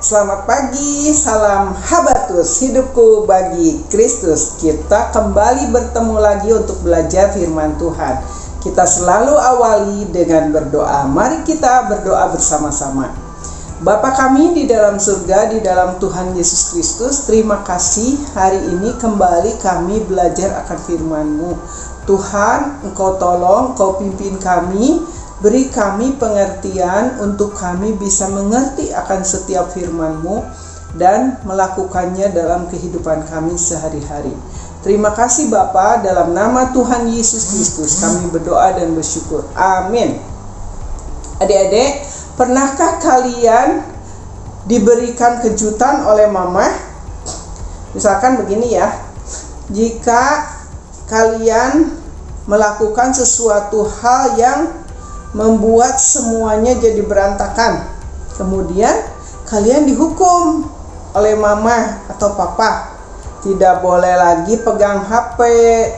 Selamat pagi, salam habatus, hidupku bagi Kristus. Kita kembali bertemu lagi untuk belajar firman Tuhan. Kita selalu awali dengan berdoa. Mari kita berdoa bersama-sama. Bapa kami di dalam surga, di dalam Tuhan Yesus Kristus, terima kasih hari ini kembali kami belajar akan firman-Mu. Tuhan, Engkau tolong, Engkau pimpin kami. Beri kami pengertian untuk kami bisa mengerti akan setiap firman-Mu dan melakukannya dalam kehidupan kami sehari-hari. Terima kasih Bapa, dalam nama Tuhan Yesus Kristus kami berdoa dan bersyukur. Amin. Adik-adik, pernahkah kalian diberikan kejutan oleh mama? Misalkan begini ya, jika kalian melakukan sesuatu hal yang membuat semuanya jadi berantakan, kemudian kalian dihukum oleh mama atau papa. Tidak boleh lagi pegang HP,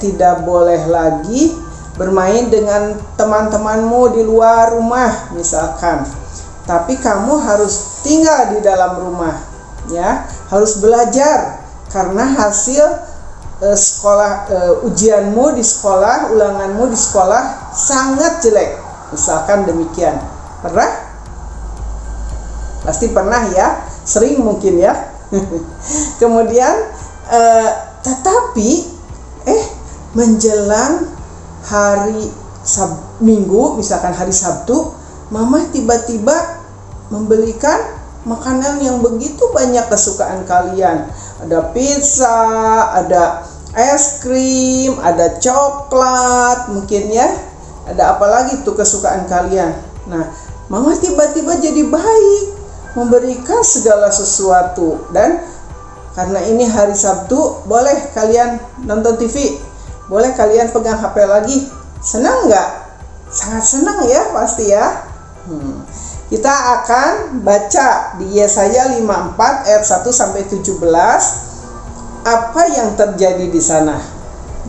tidak boleh lagi bermain dengan teman-temanmu di luar rumah misalkan. Tapi kamu harus tinggal di dalam rumah, ya, harus belajar karena hasil ujianmu di sekolah, ulanganmu di sekolah sangat jelek. Misalkan demikian. Pernah? Pasti pernah ya. Sering mungkin ya. Kemudian tetapi menjelang hari Minggu, misalkan hari Sabtu, mama tiba-tiba membelikan makanan yang begitu banyak kesukaan kalian. Ada pizza, ada es krim, ada coklat mungkin ya. Ada apa lagi tuh kesukaan kalian. Nah, mama tiba-tiba jadi baik, memberikan segala sesuatu. Dan karena ini hari Sabtu, boleh kalian nonton TV, boleh kalian pegang HP lagi. Senang nggak? Sangat senang ya pasti ya. Kita akan baca di Yesaya 54 ayat 1-17. Apa yang terjadi di sana?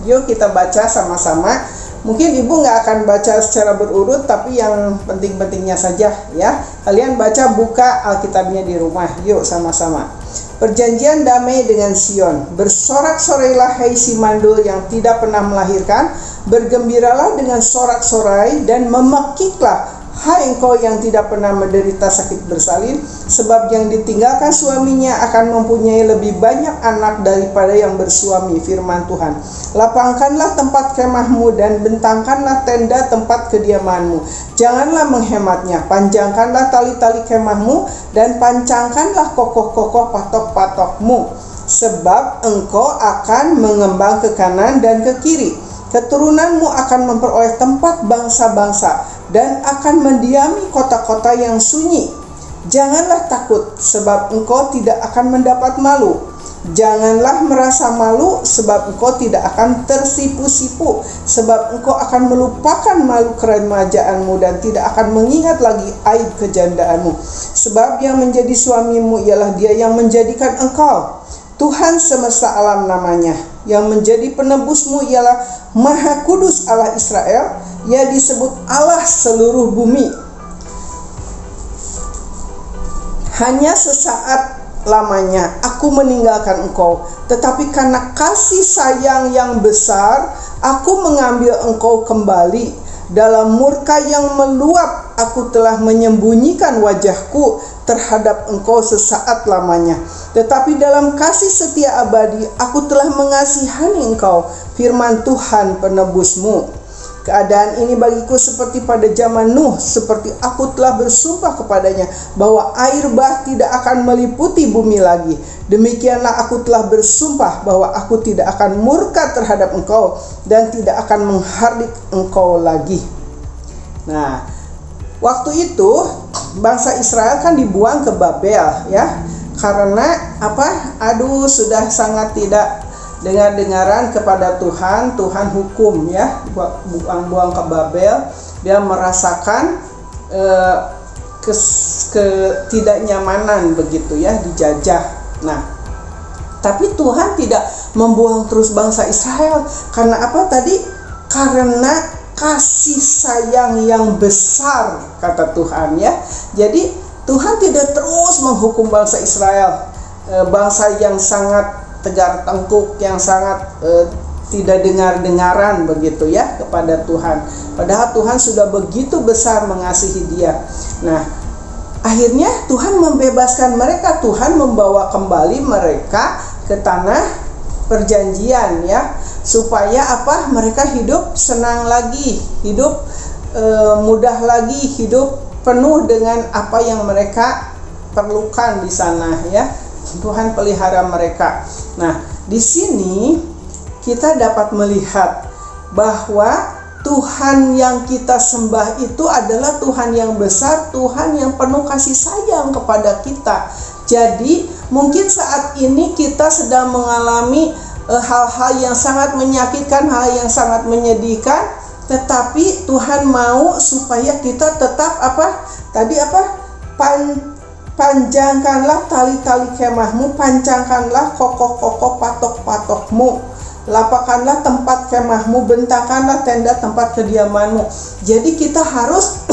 Yuk kita baca sama-sama. Mungkin ibu nggak akan baca secara berurut, tapi yang penting-pentingnya saja ya. Kalian baca, buka Alkitabnya di rumah. Yuk sama-sama. Perjanjian damai dengan Sion. Bersorak-sorailah hai si mandul yang tidak pernah melahirkan. Bergembiralah dengan sorak-sorai dan memekiklah hai engkau yang tidak pernah menderita sakit bersalin, sebab yang ditinggalkan suaminya akan mempunyai lebih banyak anak daripada yang bersuami, firman Tuhan. Lapangkanlah tempat kemahmu dan bentangkanlah tenda tempat kediamanmu. Janganlah menghematnya, panjangkanlah tali-tali kemahmu dan pancangkanlah kokoh-kokoh patok-patokmu, sebab engkau akan mengembang ke kanan dan ke kiri. Keturunanmu akan memperoleh tempat bangsa-bangsa dan akan mendiami kota-kota yang sunyi. Janganlah takut, sebab engkau tidak akan mendapat malu. Janganlah merasa malu, sebab engkau tidak akan tersipu-sipu. Sebab engkau akan melupakan malu keremajaanmu dan tidak akan mengingat lagi aib kejandaanmu. Sebab yang menjadi suamimu ialah Dia yang menjadikan engkau. Tuhan semesta alam namanya. Yang menjadi penebusmu ialah Maha Kudus Allah Israel. Ia disebut Allah seluruh bumi. Hanya sesaat lamanya aku meninggalkan engkau, tetapi karena kasih sayang yang besar aku mengambil engkau kembali. Dalam murka yang meluap aku telah menyembunyikan wajahku terhadap engkau sesaat lamanya. Tetapi dalam kasih setia abadi aku telah mengasihani engkau, firman Tuhan penebusmu. Keadaan ini bagiku seperti pada zaman Nuh, seperti aku telah bersumpah kepadanya bahwa air bah tidak akan meliputi bumi lagi. Demikianlah aku telah bersumpah bahwa aku tidak akan murka terhadap engkau dan tidak akan menghardik engkau lagi. Nah, waktu itu bangsa Israel kan dibuang ke Babel ya. Karena apa? Sudah sangat tidak dengar-dengaran kepada Tuhan. Tuhan hukum ya, buang ke Babel. Dia merasakan ketidaknyamanan begitu ya, dijajah. Nah, tapi Tuhan tidak membuang terus bangsa Israel. Karena apa tadi? Karena kasih sayang yang besar, kata Tuhan ya. Jadi Tuhan tidak terus menghukum bangsa Israel, bangsa yang sangat tegar tengkuk, yang sangat tidak dengar-dengaran begitu ya kepada Tuhan. Padahal Tuhan sudah begitu besar mengasihi dia. Nah, akhirnya Tuhan membebaskan mereka, Tuhan membawa kembali mereka ke tanah perjanjian ya, supaya apa? Mereka hidup senang lagi, hidup mudah lagi, hidup penuh dengan apa yang mereka perlukan di sana ya. Tuhan pelihara mereka. Nah, di sini kita dapat melihat bahwa Tuhan yang kita sembah itu adalah Tuhan yang besar, Tuhan yang penuh kasih sayang kepada kita. Jadi mungkin saat ini kita sedang mengalami hal-hal yang sangat menyakitkan, hal yang sangat menyedihkan, tetapi Tuhan mau supaya kita tetap panjangkanlah tali-tali kemahmu, pancangkanlah kokoh-kokoh patok-patokmu, lapakkanlah tempat kemahmu, bentangkanlah tenda tempat kediamanmu. Jadi kita harus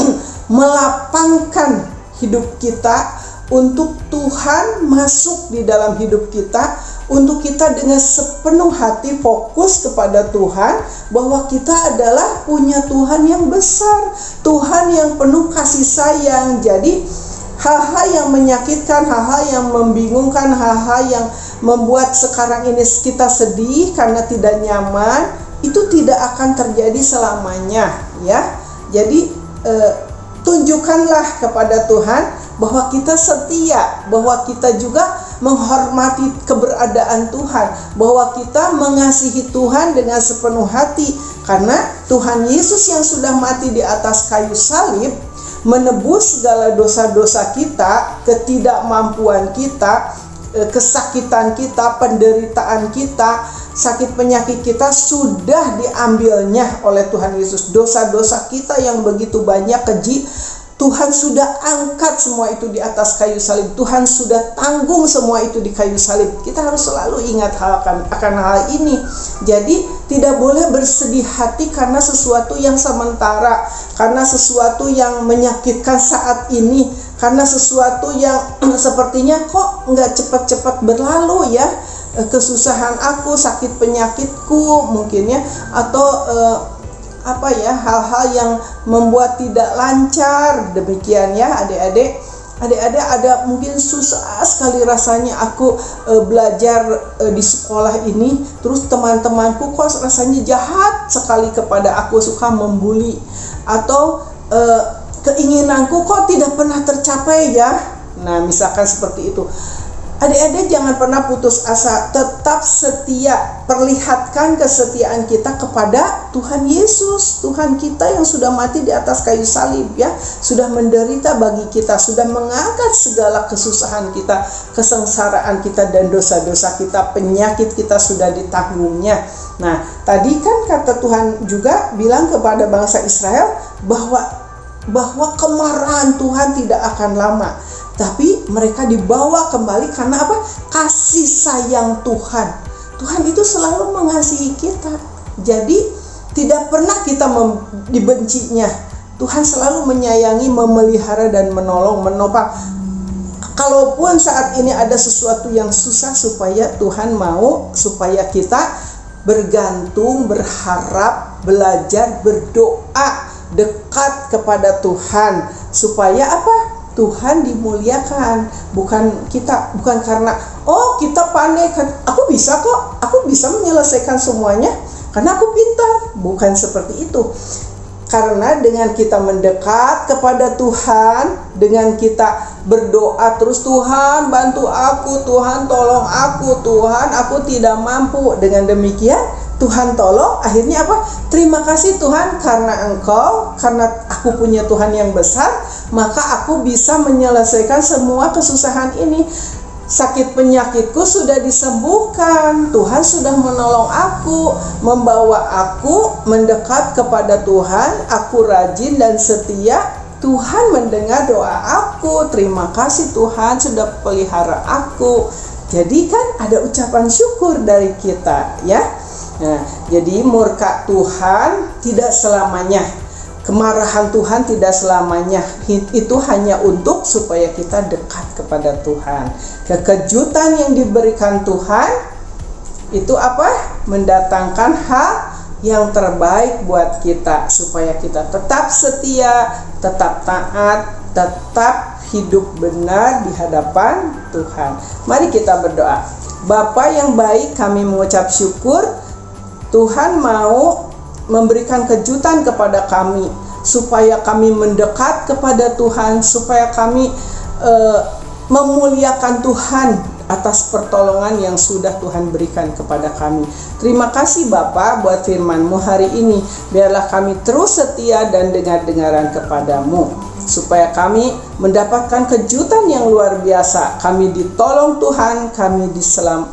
melapangkan hidup kita untuk Tuhan masuk di dalam hidup kita, untuk kita dengan sepenuh hati fokus kepada Tuhan, bahwa kita adalah punya Tuhan yang besar, Tuhan yang penuh kasih sayang. Jadi hal-hal yang menyakitkan, hal-hal yang membingungkan, hal-hal yang membuat sekarang ini kita sedih karena tidak nyaman, itu tidak akan terjadi selamanya ya. Jadi tunjukkanlah kepada Tuhan bahwa kita setia, bahwa kita juga menghormati keberadaan Tuhan, bahwa kita mengasihi Tuhan dengan sepenuh hati, karena Tuhan Yesus yang sudah mati di atas kayu salib menebus segala dosa-dosa kita, ketidakmampuan kita, kesakitan kita, penderitaan kita, sakit penyakit kita sudah diambilnya oleh Tuhan Yesus. Dosa-dosa kita yang begitu banyak keji, Tuhan sudah angkat semua itu di atas kayu salib. Tuhan sudah tanggung semua itu di kayu salib. Kita harus selalu ingat akan hal ini. Jadi tidak boleh bersedih hati karena sesuatu yang sementara, karena sesuatu yang menyakitkan saat ini, karena sesuatu yang sepertinya kok nggak cepat-cepat berlalu ya. Kesusahan aku, sakit penyakitku mungkin ya, atau hal-hal yang membuat tidak lancar, demikian ya adik-adik ada mungkin susah sekali rasanya aku belajar di sekolah ini, terus teman-temanku kok rasanya jahat sekali kepada aku, suka membuli, atau keinginanku kok tidak pernah tercapai ya. Nah, misalkan seperti itu. Adik-adik jangan pernah putus asa, tetap setia, perlihatkan kesetiaan kita kepada Tuhan Yesus, Tuhan kita yang sudah mati di atas kayu salib ya, sudah menderita bagi kita, sudah mengangkat segala kesusahan kita, kesengsaraan kita dan dosa-dosa kita, penyakit kita sudah ditanggungnya. Nah, tadi kan kata Tuhan juga bilang kepada bangsa Israel bahwa kemarahan Tuhan tidak akan lama. Tapi mereka dibawa kembali karena apa? Kasih sayang Tuhan. Tuhan itu selalu mengasihi kita. Jadi tidak pernah kita dibencinya. Tuhan selalu menyayangi, memelihara dan menolong, menopang. Kalaupun saat ini ada sesuatu yang susah, supaya Tuhan mau supaya kita bergantung, berharap, belajar, berdoa, dekat kepada Tuhan, supaya apa? Tuhan dimuliakan, bukan karena kita pandai kan, aku bisa menyelesaikan semuanya karena aku pintar, bukan seperti itu. Karena dengan kita mendekat kepada Tuhan, dengan kita berdoa terus, Tuhan bantu aku, Tuhan tolong aku, Tuhan aku tidak mampu, dengan demikian Tuhan tolong, akhirnya apa? Terima kasih Tuhan, karena aku punya Tuhan yang besar, maka aku bisa menyelesaikan semua kesusahan ini. Sakit penyakitku sudah disembuhkan, Tuhan sudah menolong aku, membawa aku mendekat kepada Tuhan, aku rajin dan setia, Tuhan mendengar doa aku, terima kasih Tuhan sudah pelihara aku. Jadi kan ada ucapan syukur dari kita ya. Nah, jadi murka Tuhan tidak selamanya. kemarahan Tuhan tidak selamanya. Itu hanya untuk supaya kita dekat kepada Tuhan. Kekejutan yang diberikan Tuhan itu apa? Mendatangkan hal yang terbaik buat kita, supaya kita tetap setia, tetap taat, tetap hidup benar di hadapan Tuhan. Mari kita berdoa. Bapa yang baik, kami mengucap syukur Tuhan mau memberikan kejutan kepada kami, supaya kami mendekat kepada Tuhan, supaya kami memuliakan Tuhan atas pertolongan yang sudah Tuhan berikan kepada kami. Terima kasih Bapa buat firman-Mu hari ini. Biarlah kami terus setia dan dengar-dengaran kepadamu, supaya kami mendapatkan kejutan yang luar biasa. Kami ditolong Tuhan,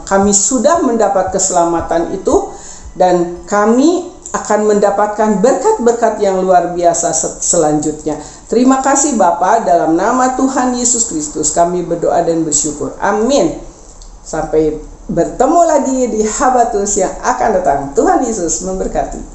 kami sudah mendapat keselamatan itu, dan kami akan mendapatkan berkat-berkat yang luar biasa selanjutnya. Terima kasih Bapa, dalam nama Tuhan Yesus Kristus kami berdoa dan bersyukur. Amin. Sampai bertemu lagi di Habatus yang akan datang. Tuhan Yesus memberkati.